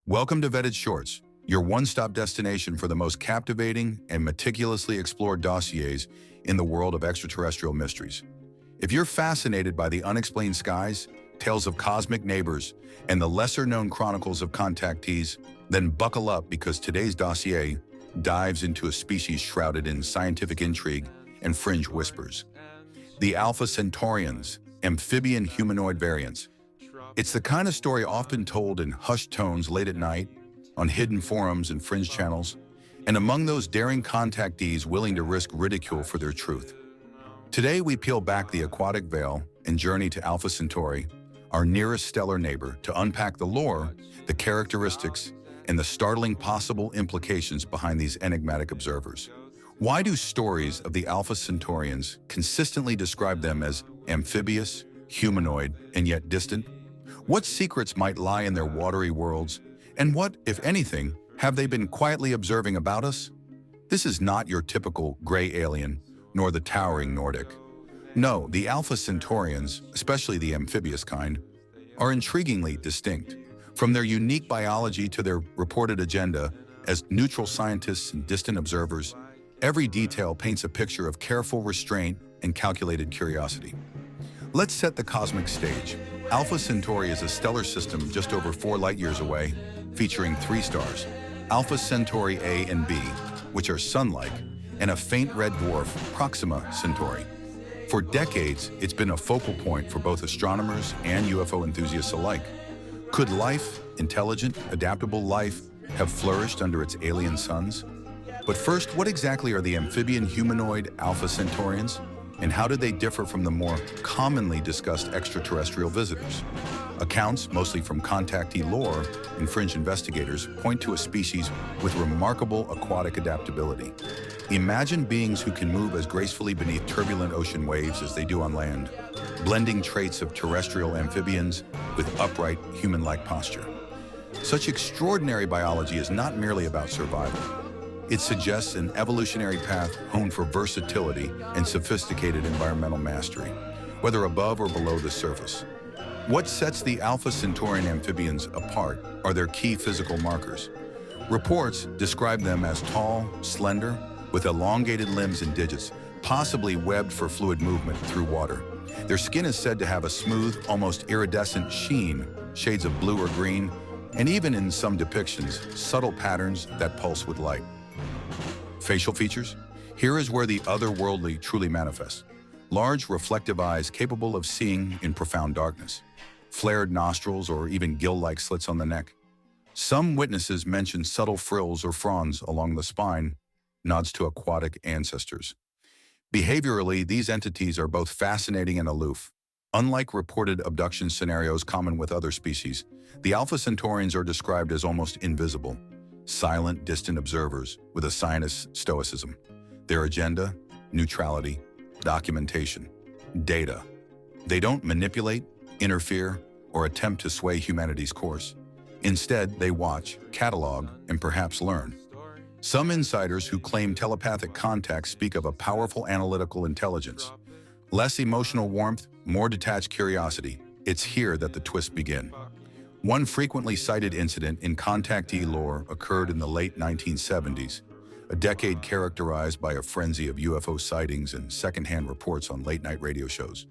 Welcome to Vetted Shorts, your one-stop destination for the most captivating and meticulously explored dossiers in the world of extraterrestrial mysteries. If you're fascinated by the unexplained skies, tales of cosmic neighbors, and the lesser-known chronicles of contactees, then buckle up because today's dossier dives into a species shrouded in scientific intrigue and fringe whispers. The Alpha Centaurians, amphibian humanoid variants. It's the kind of story often told in hushed tones late at night, on hidden forums and fringe channels, and among those daring contactees willing to risk ridicule for their truth. Today we peel back the aquatic veil and journey to Alpha Centauri, our nearest stellar neighbor, to unpack the lore, the characteristics, and the startling possible implications behind these enigmatic observers. Why do stories of the Alpha Centaurians consistently describe them as amphibious, humanoid, and yet distant? What secrets might lie in their watery worlds, and what, if anything, have they been quietly observing about us? This is not your typical gray alien, nor the towering Nordic. No, the Alpha Centaurians, especially the amphibious kind, are intriguingly distinct. From their unique biology to their reported agenda as neutral scientists and distant observers, every detail paints a picture of careful restraint and calculated curiosity. Let's set the cosmic stage. Alpha Centauri is a stellar system just over 4 light-years away, featuring 3 stars, Alpha Centauri A and B, which are sun-like, and a faint red dwarf, Proxima Centauri. For decades, it's been a focal point for both astronomers and UFO enthusiasts alike. Could life, intelligent, adaptable life, have flourished under its alien suns? But first, what exactly are the amphibian humanoid Alpha Centaurians? And how do they differ from the more commonly discussed extraterrestrial visitors? Accounts, mostly from contactee lore and fringe investigators, point to a species with remarkable aquatic adaptability. Imagine beings who can move as gracefully beneath turbulent ocean waves as they do on land, blending traits of terrestrial amphibians with upright, human-like posture. Such extraordinary biology is not merely about survival. It suggests an evolutionary path honed for versatility and sophisticated environmental mastery, whether above or below the surface. What sets the Alpha Centaurian amphibians apart are their key physical markers. Reports describe them as tall, slender, with elongated limbs and digits, possibly webbed for fluid movement through water. Their skin is said to have a smooth, almost iridescent sheen, shades of blue or green, and even in some depictions, subtle patterns that pulse with light. Facial features? Here is where the otherworldly truly manifests. Large, reflective eyes capable of seeing in profound darkness. Flared nostrils or even gill-like slits on the neck. Some witnesses mention subtle frills or fronds along the spine, nods to aquatic ancestors. Behaviorally, these entities are both fascinating and aloof. Unlike reported abduction scenarios common with other species, the Alpha Centaurians are described as almost invisible. Silent, distant observers with a scientist's stoicism. Their agenda? Neutrality, documentation, data. They don't manipulate, interfere, or attempt to sway humanity's course. Instead, they watch, catalog, and perhaps learn. Some insiders who claim telepathic contact speak of a powerful analytical intelligence. Less emotional warmth, more detached curiosity. It's here that the twists begin. One frequently cited incident in contactee lore occurred in the late 1970s, a decade characterized by a frenzy of UFO sightings and secondhand reports on late-night radio shows.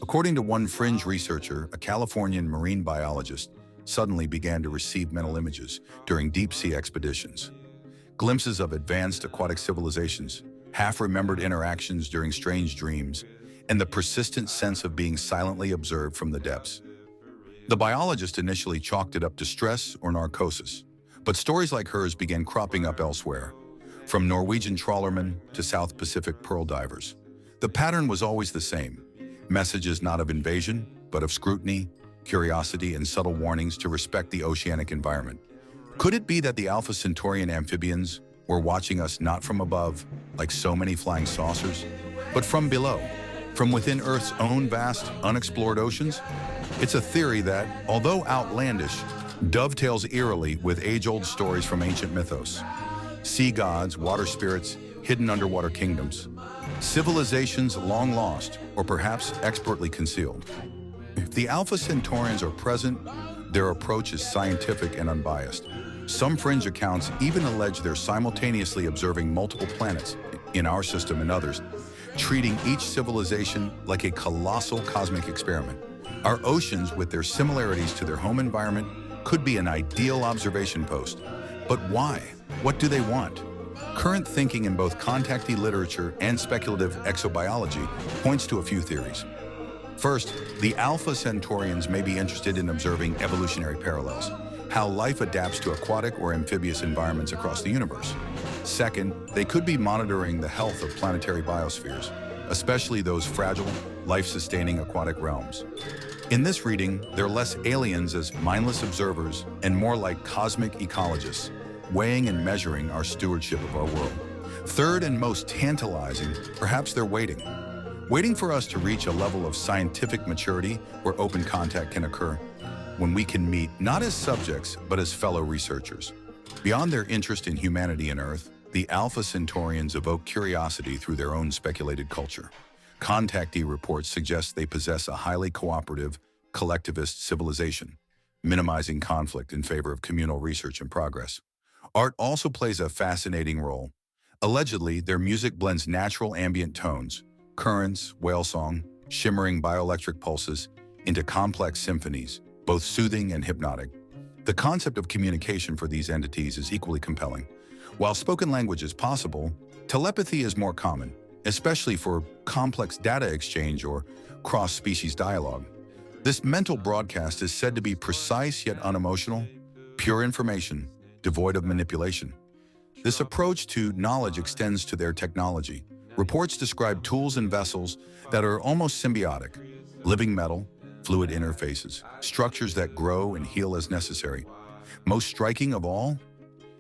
According to one fringe researcher, a Californian marine biologist suddenly began to receive mental images during deep-sea expeditions. Glimpses of advanced aquatic civilizations, half-remembered interactions during strange dreams, and the persistent sense of being silently observed from the depths. The biologist initially chalked it up to stress or narcosis, but stories like hers began cropping up elsewhere, from Norwegian trawlermen to South Pacific pearl divers. The pattern was always the same: messages not of invasion, but of scrutiny, curiosity, and subtle warnings to respect the oceanic environment. Could it be that the Alpha Centaurian amphibians were watching us not from above, like so many flying saucers, but from below, from within Earth's own vast, unexplored oceans? It's a theory that, although outlandish, dovetails eerily with age-old stories from ancient mythos. Sea gods, water spirits, hidden underwater kingdoms. Civilizations long lost, or perhaps expertly concealed. If the Alpha Centaurians are present, Their approach is scientific and unbiased. Some fringe accounts even allege they're simultaneously observing multiple planets in our system and others, treating each civilization like a colossal cosmic experiment. Our oceans, with their similarities to their home environment, could be an ideal observation post. But why? What do they want? Current thinking in both contactee literature and speculative exobiology points to a few theories. First, the Alpha Centaurians may be interested in observing evolutionary parallels, how life adapts to aquatic or amphibious environments across the universe. Second, they could be monitoring the health of planetary biospheres, especially those fragile, life-sustaining aquatic realms. In this reading, they're less aliens as mindless observers and more like cosmic ecologists, weighing and measuring our stewardship of our world. Third and most tantalizing, perhaps they're waiting for us to reach a level of scientific maturity where open contact can occur, when we can meet not as subjects, but as fellow researchers. Beyond their interest in humanity and Earth, the Alpha Centaurians evoke curiosity through their own speculated culture. Contactee reports suggest they possess a highly cooperative, collectivist civilization, minimizing conflict in favor of communal research and progress. Art also plays a fascinating role. Allegedly, their music blends natural ambient tones, currents, whale song, shimmering bioelectric pulses, into complex symphonies, both soothing and hypnotic. The concept of communication for these entities is equally compelling. While spoken language is possible, telepathy is more common, especially for complex data exchange or cross-species dialogue. This mental broadcast is said to be precise yet unemotional, pure information, devoid of manipulation. This approach to knowledge extends to their technology. Reports describe tools and vessels that are almost symbiotic, living metal, fluid interfaces, structures that grow and heal as necessary. Most striking of all,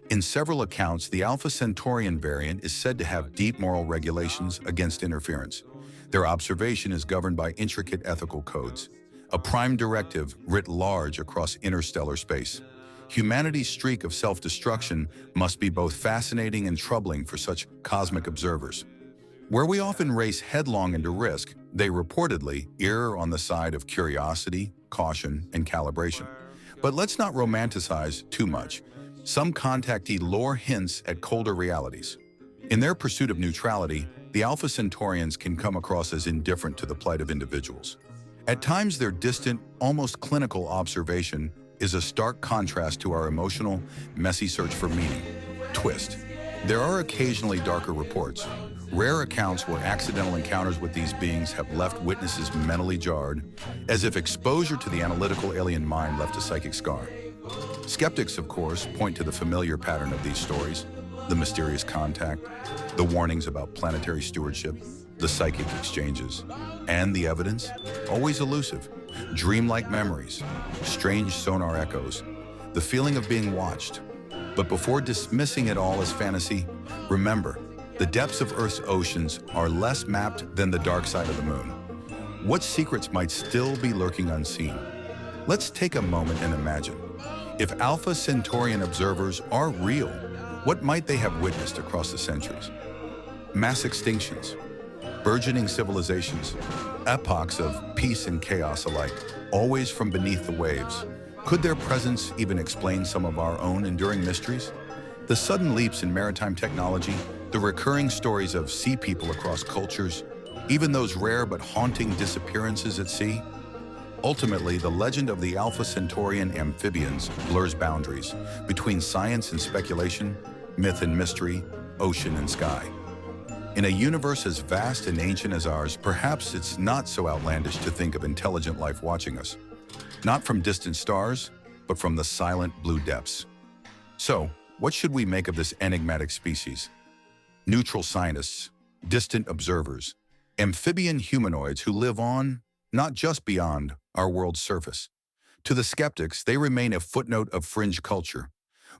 in several accounts, the Alpha Centaurian variant is said to have deep moral regulations against interference. Their observation is governed by intricate ethical codes, a prime directive writ large across interstellar space. Humanity's streak of self-destruction must be both fascinating and troubling for such cosmic observers. Where we often race headlong into risk, they reportedly err on the side of curiosity, caution, and calibration. But let's not romanticize too much. Some contactee lore hints at colder realities. In their pursuit of neutrality, the Alpha Centaurians can come across as indifferent to the plight of individuals. At times, their distant, almost clinical observation is a stark contrast to our emotional, messy search for meaning. Twist. There are occasionally darker reports, rare accounts where accidental encounters with these beings have left witnesses mentally jarred, as if exposure to the analytical alien mind left a psychic scar. Skeptics, of course, point to the familiar pattern of these stories: the mysterious contact, the warnings about planetary stewardship, the psychic exchanges, and the evidence, always elusive. Dreamlike memories, strange sonar echoes, the feeling of being watched. But before dismissing it all as fantasy, remember, the depths of Earth's oceans are less mapped than the dark side of the moon. What secrets might still be lurking unseen? Let's take a moment and imagine. If Alpha Centaurian observers are real, what might they have witnessed across the centuries? Mass extinctions, burgeoning civilizations, epochs of peace and chaos alike, always from beneath the waves. Could their presence even explain some of our own enduring mysteries? The sudden leaps in maritime technology, the recurring stories of sea people across cultures, even those rare but haunting disappearances at sea. Ultimately, the legend of the Alpha Centaurian amphibians blurs boundaries between science and speculation, myth and mystery, ocean and sky. In a universe as vast and ancient as ours, perhaps it's not so outlandish to think of intelligent life watching us. Not from distant stars, but from the silent blue depths. So, what should we make of this enigmatic species? Neutral scientists, distant observers, amphibian humanoids who live on, not just beyond, our world's surface. To the skeptics, they remain a footnote of fringe culture,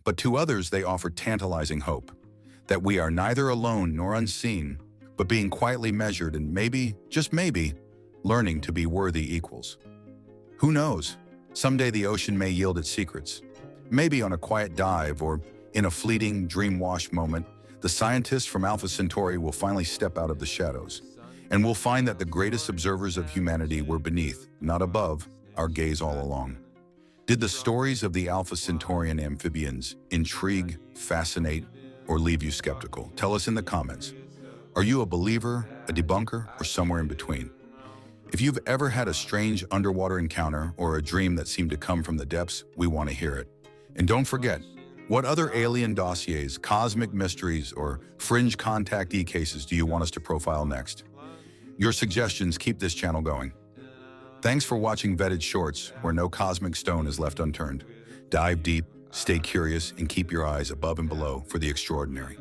but to others they offer tantalizing hope, that we are neither alone nor unseen, but being quietly measured and maybe, just maybe, learning to be worthy equals. Who knows? Someday the ocean may yield its secrets. Maybe on a quiet dive or in a fleeting, dream-washed moment, the scientists from Alpha Centauri will finally step out of the shadows, and we'll find that the greatest observers of humanity were beneath, not above, our gaze all along. Did the stories of the Alpha Centaurian amphibians intrigue, fascinate, or leave you skeptical? Tell us in the comments. Are you a believer, a debunker, or somewhere in between? If you've ever had a strange underwater encounter or a dream that seemed to come from the depths, we want to hear it. And don't forget, what other alien dossiers, cosmic mysteries, or fringe contactee cases do you want us to profile next? Your suggestions keep this channel going. Thanks for watching Vetted Shorts, where no cosmic stone is left unturned. Dive deep, stay curious, and keep your eyes above and below for the extraordinary.